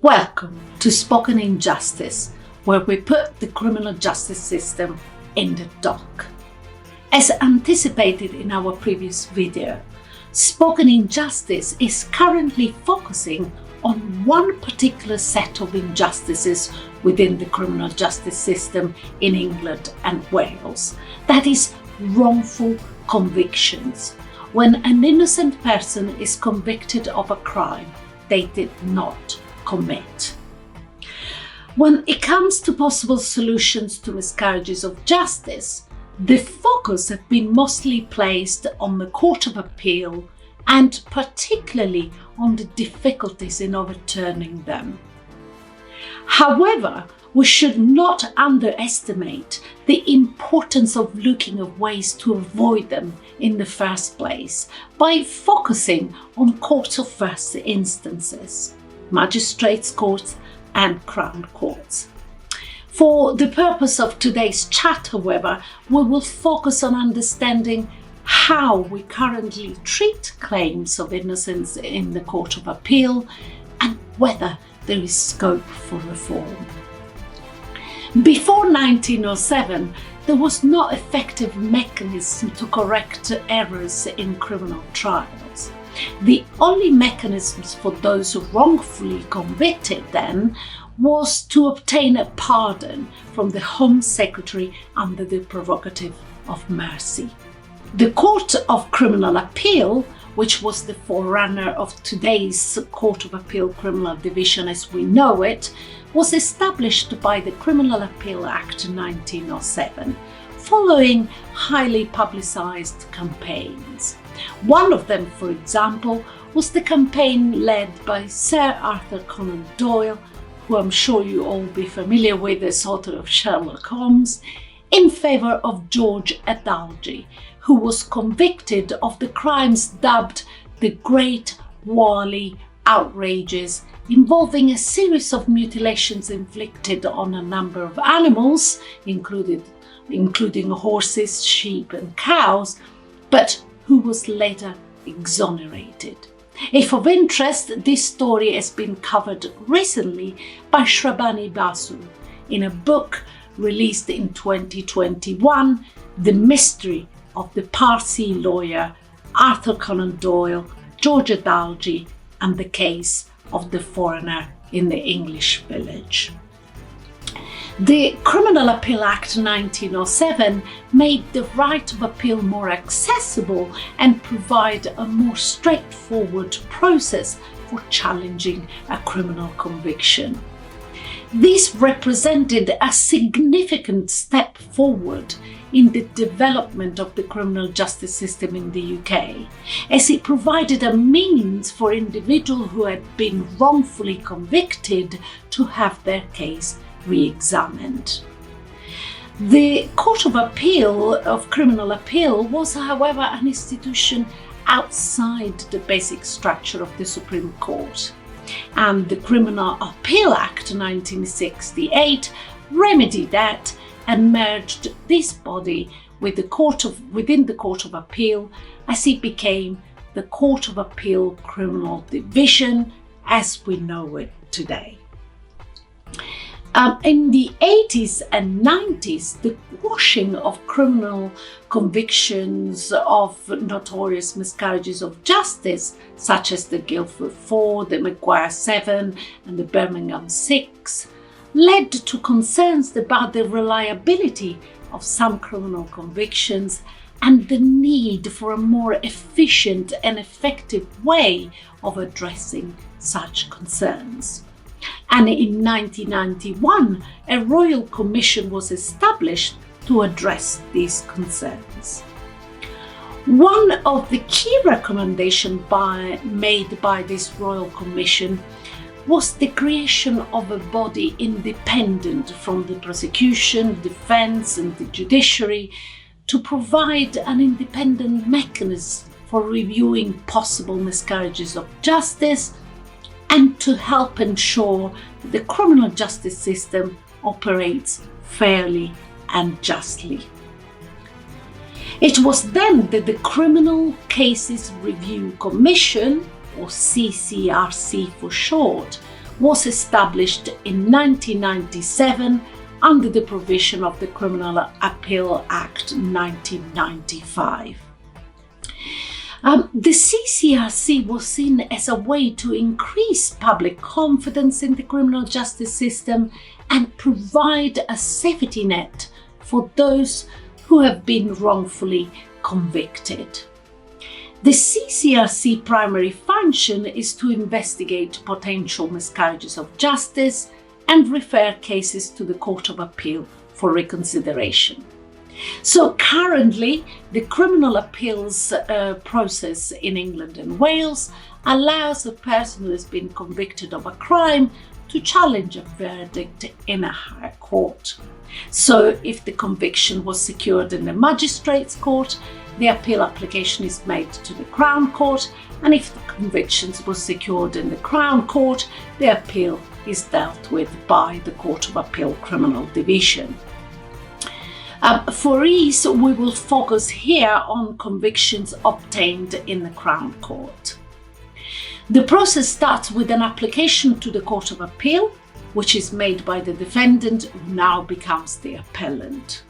Welcome to Spoken Injustice, where we put the criminal justice system in the dock. As anticipated in our previous video, Spoken Injustice is currently focusing on one particular set of injustices within the criminal justice system in England and Wales, that is wrongful convictions, when an innocent person is convicted of a crime they did not commit. When it comes to possible solutions to miscarriages of justice, the focus has been mostly placed on the Court of Appeal and particularly on the difficulties in overturning them. However, we should not underestimate the importance of looking at ways to avoid them in the first place by focusing on courts of first instances, magistrates' courts and Crown courts. For the purpose of today's chat, however, we will focus on understanding how we currently treat claims of innocence in the Court of Appeal and whether there is scope for reform. Before 1907, there was no effective mechanism to correct errors in criminal trials. The only mechanisms for those wrongfully convicted then was to obtain a pardon from the Home Secretary under the prerogative of mercy. The Court of Criminal Appeal, which was the forerunner of today's Court of Appeal Criminal Division as we know it, was established by the Criminal Appeal Act 1907, following highly publicised campaigns. One of them, for example, was the campaign led by Sir Arthur Conan Doyle, who I'm sure you all be familiar with as author of Sherlock Holmes, in favour of George Adalji, who was convicted of the crimes dubbed the Great Whalley Outrages, involving a series of mutilations inflicted on a number of animals, including horses, sheep and cows, but who was later exonerated. If of interest, this story has been covered recently by Shrabani Basu in a book released in 2021, The Mystery of the Parsi Lawyer, Arthur Conan Doyle, George Adalji and the Case of the Foreigner in the English Village. The Criminal Appeal Act 1907 made the right of appeal more accessible and provide a more straightforward process for challenging a criminal conviction. This represented a significant step forward in the development of the criminal justice system in the UK, as it provided a means for individuals who had been wrongfully convicted to have their case re-examined. The Court of Appeal of Criminal Appeal was, however, an institution outside the basic structure of the Supreme Court, and the Criminal Appeal Act 1968 remedied that and merged this body with within the Court of Appeal as it became the Court of Appeal Criminal Division as we know it today. In the 80s and 90s, the quashing of criminal convictions of notorious miscarriages of justice, such as the Guildford 4, the Maguire 7 and the Birmingham 6, led to concerns about the reliability of some criminal convictions and the need for a more efficient and effective way of addressing such concerns. And in 1991, a Royal Commission was established to address these concerns. One of the key recommendations made by this Royal Commission was the creation of a body independent from the prosecution, defence and the judiciary to provide an independent mechanism for reviewing possible miscarriages of justice and to help ensure that the criminal justice system operates fairly and justly. It was then that the Criminal Cases Review Commission, or CCRC for short, was established in 1997 under the provision of the Criminal Appeal Act 1995. The CCRC was seen as a way to increase public confidence in the criminal justice system and provide a safety net for those who have been wrongfully convicted. The CCRC primary function is to investigate potential miscarriages of justice and refer cases to the Court of Appeal for reconsideration. So currently, the criminal appeals process in England and Wales allows a person who has been convicted of a crime to challenge a verdict in a higher court. So if the conviction was secured in the magistrate's court, the appeal application is made to the Crown Court, and if the convictions were secured in the Crown Court, the appeal is dealt with by the Court of Appeal Criminal Division. For ease, we will focus here on convictions obtained in the Crown Court. The process starts with an application to the Court of Appeal, which is made by the defendant, who now becomes the appellant.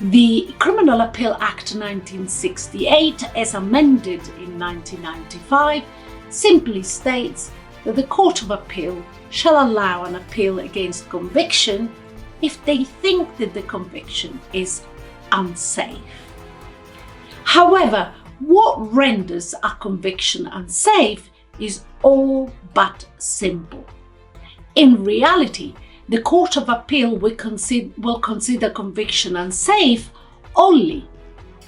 The Criminal Appeal Act 1968, as amended in 1995, simply states that the Court of Appeal shall allow an appeal against conviction if they think that the conviction is unsafe. However, what renders a conviction unsafe is all but simple. In reality, the Court of Appeal will consider conviction unsafe only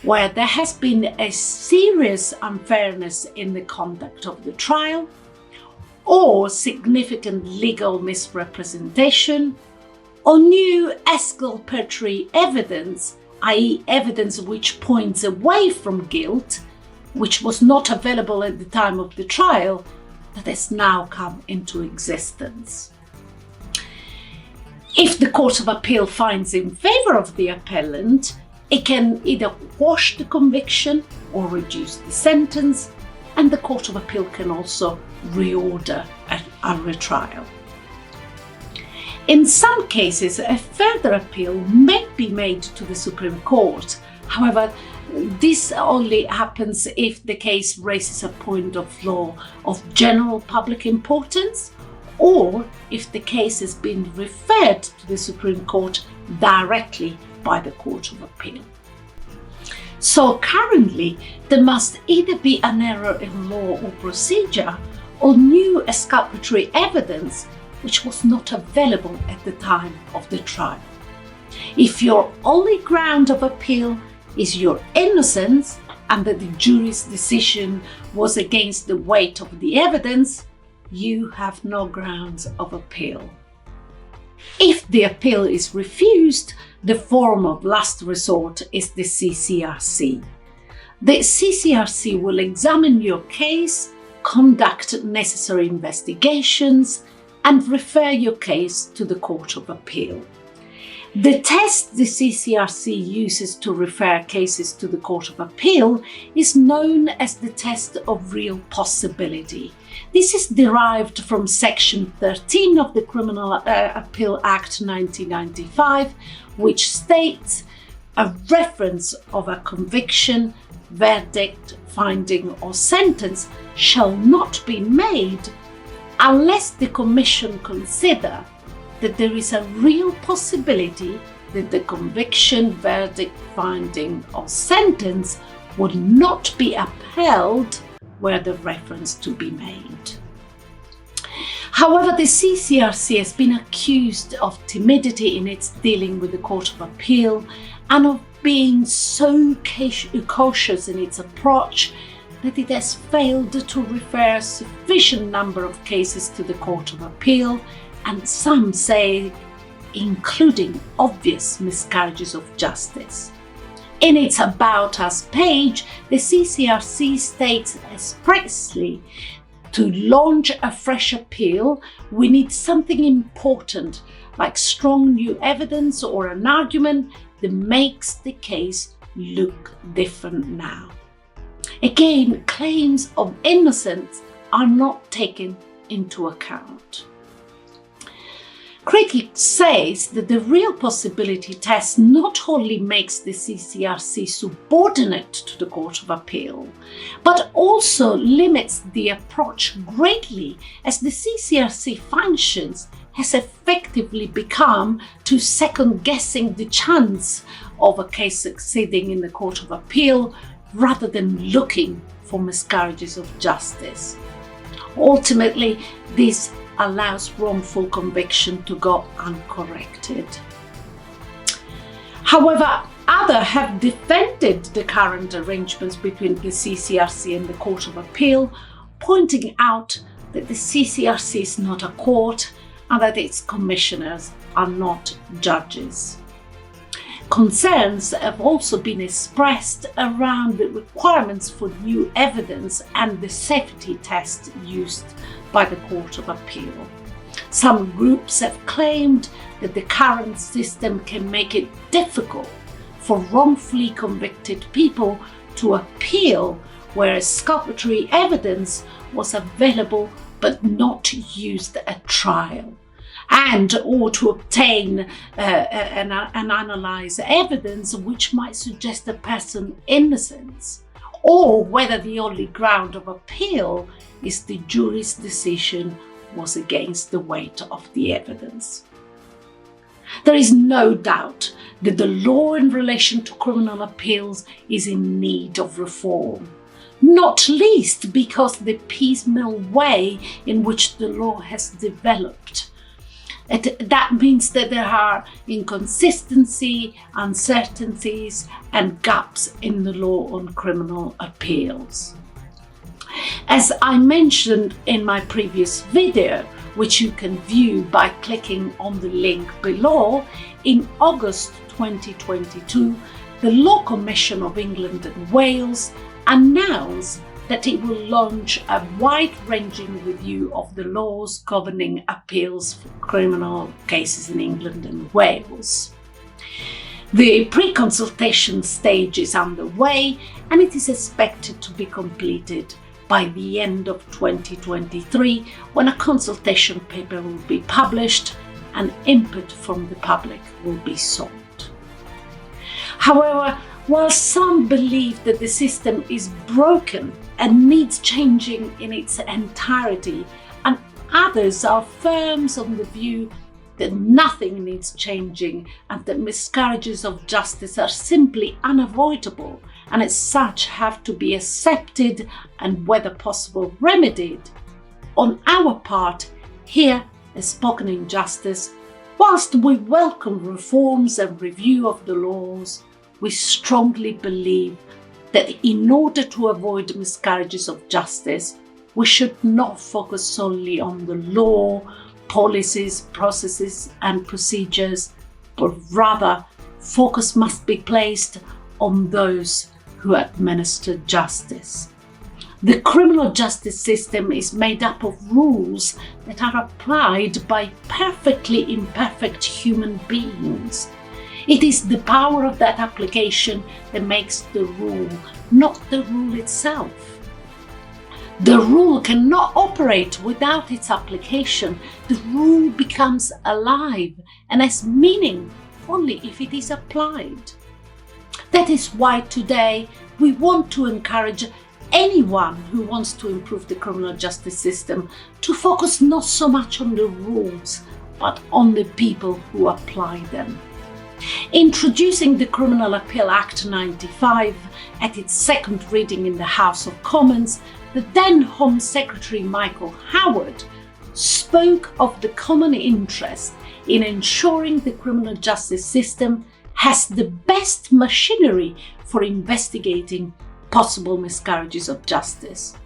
where there has been a serious unfairness in the conduct of the trial, or significant legal misrepresentation, or new exculpatory evidence, i.e. evidence which points away from guilt, which was not available at the time of the trial, that has now come into existence. If the Court of Appeal finds in favour of the appellant, it can either quash the conviction or reduce the sentence, and the Court of Appeal can also reorder a retrial. In some cases, a further appeal may be made to the Supreme Court. However, this only happens if the case raises a point of law of general public importance, or if the case has been referred to the Supreme Court directly by the Court of Appeal. So currently, there must either be an error in law or procedure, or new exculpatory evidence which was not available at the time of the trial. If your only ground of appeal is your innocence and that the jury's decision was against the weight of the evidence, you have no grounds of appeal. If the appeal is refused, the forum of last resort is the CCRC. The CCRC will examine your case, conduct necessary investigations, and refer your case to the Court of Appeal. The test the CCRC uses to refer cases to the Court of Appeal is known as the test of real possibility. This is derived from Section 13 of the Criminal Appeal Act 1995, which states a reference of a conviction, verdict, finding or sentence shall not be made unless the Commission consider that there is a real possibility that the conviction, verdict, finding or sentence would not be upheld were the reference to be made. However, the CCRC has been accused of timidity in its dealing with the Court of Appeal and of being so cautious in its approach that it has failed to refer a sufficient number of cases to the Court of Appeal, and some say including obvious miscarriages of justice. In its About Us page, the CCRC states expressly, to launch a fresh appeal, we need something important, like strong new evidence or an argument that makes the case look different now. Again, claims of innocence are not taken into account. Critics say that the real possibility test not only makes the CCRC subordinate to the Court of Appeal, but also limits the approach greatly, as the CCRC functions has effectively become to second-guessing the chance of a case succeeding in the Court of Appeal rather than looking for miscarriages of justice. Ultimately, this allows wrongful conviction to go uncorrected. However, others have defended the current arrangements between the CCRC and the Court of Appeal, pointing out that the CCRC is not a court and that its commissioners are not judges. Concerns have also been expressed around the requirements for new evidence and the safety test used by the Court of Appeal. Some groups have claimed that the current system can make it difficult for wrongfully convicted people to appeal where exculpatory evidence was available but not used at trial, and or to obtain and analyze evidence which might suggest a person's innocence, or whether the only ground of appeal is the jury's decision was against the weight of the evidence. There is no doubt that the law in relation to criminal appeals is in need of reform, not least because the piecemeal way in which the law has developed. That means that there are inconsistencies, uncertainties, and gaps in the law on criminal appeals. As I mentioned in my previous video, which you can view by clicking on the link below, in August 2022, the Law Commission of England and Wales announced that it will launch a wide-ranging review of the laws governing appeals for criminal cases in England and Wales. The pre-consultation stage is underway and it is expected to be completed by the end of 2023, when a consultation paper will be published and input from the public will be sought. However, while some believe that the system is broken and needs changing in its entirety, and others are firm on the view that nothing needs changing and that miscarriages of justice are simply unavoidable and as such have to be accepted and whether possible remedied. On our part, here at Spoken Injustice, whilst we welcome reforms and review of the laws, we strongly believe that in order to avoid miscarriages of justice, we should not focus solely on the law, policies, processes and procedures, but rather focus must be placed on those who administer justice. The criminal justice system is made up of rules that are applied by perfectly imperfect human beings. It is the power of that application that makes the rule, not the rule itself. The rule cannot operate without its application. The rule becomes alive and has meaning only if it is applied. That is why today we want to encourage anyone who wants to improve the criminal justice system to focus not so much on the rules, but on the people who apply them. Introducing the Criminal Appeal Act 95 at its second reading in the House of Commons, the then Home Secretary Michael Howard spoke of the common interest in ensuring the criminal justice system has the best machinery for investigating possible miscarriages of justice.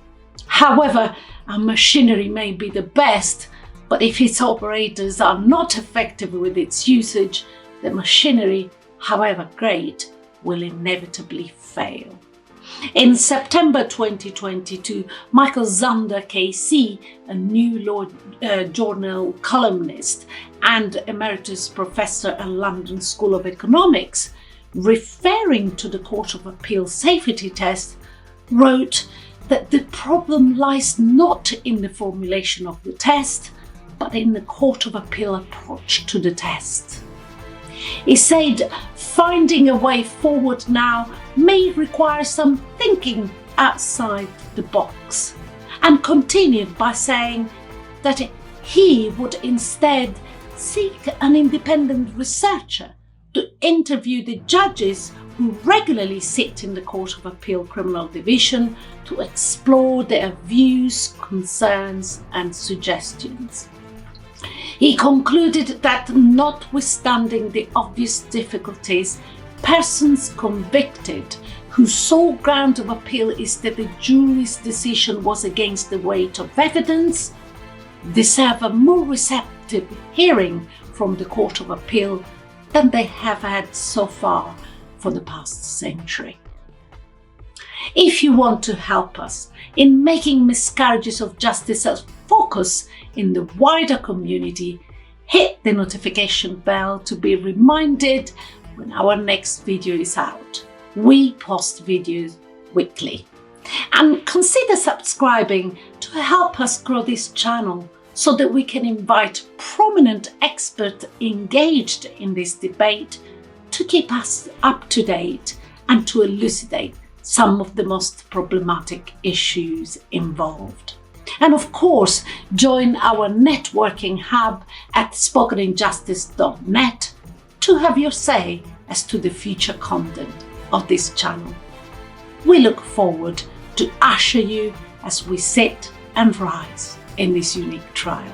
However, a machinery may be the best, but if its operators are not effective with its usage, the machinery, however great, will inevitably fail. In September 2022, Michael Zander KC, a New Law Journal columnist and emeritus professor at London School of Economics, referring to the Court of Appeal safety test, wrote that the problem lies not in the formulation of the test, but in the Court of Appeal approach to the test. He said finding a way forward now may require some thinking outside the box, and continued by saying that he would instead seek an independent researcher to interview the judges who regularly sit in the Court of Appeal Criminal Division to explore their views, concerns and suggestions. He concluded that notwithstanding the obvious difficulties, persons convicted whose sole ground of appeal is that the jury's decision was against the weight of evidence deserve a more receptive hearing from the Court of Appeal than they have had so far for the past century. If you want to help us in making miscarriages of justice a focus in the wider community, hit the notification bell to be reminded when our next video is out. We post videos weekly. And consider subscribing to help us grow this channel so that we can invite prominent experts engaged in this debate to keep us up to date and to elucidate some of the most problematic issues involved. And of course, join our networking hub at spokeninjustice.net to have your say as to the future content of this channel. We look forward to usher you as we sit and rise in this unique trial.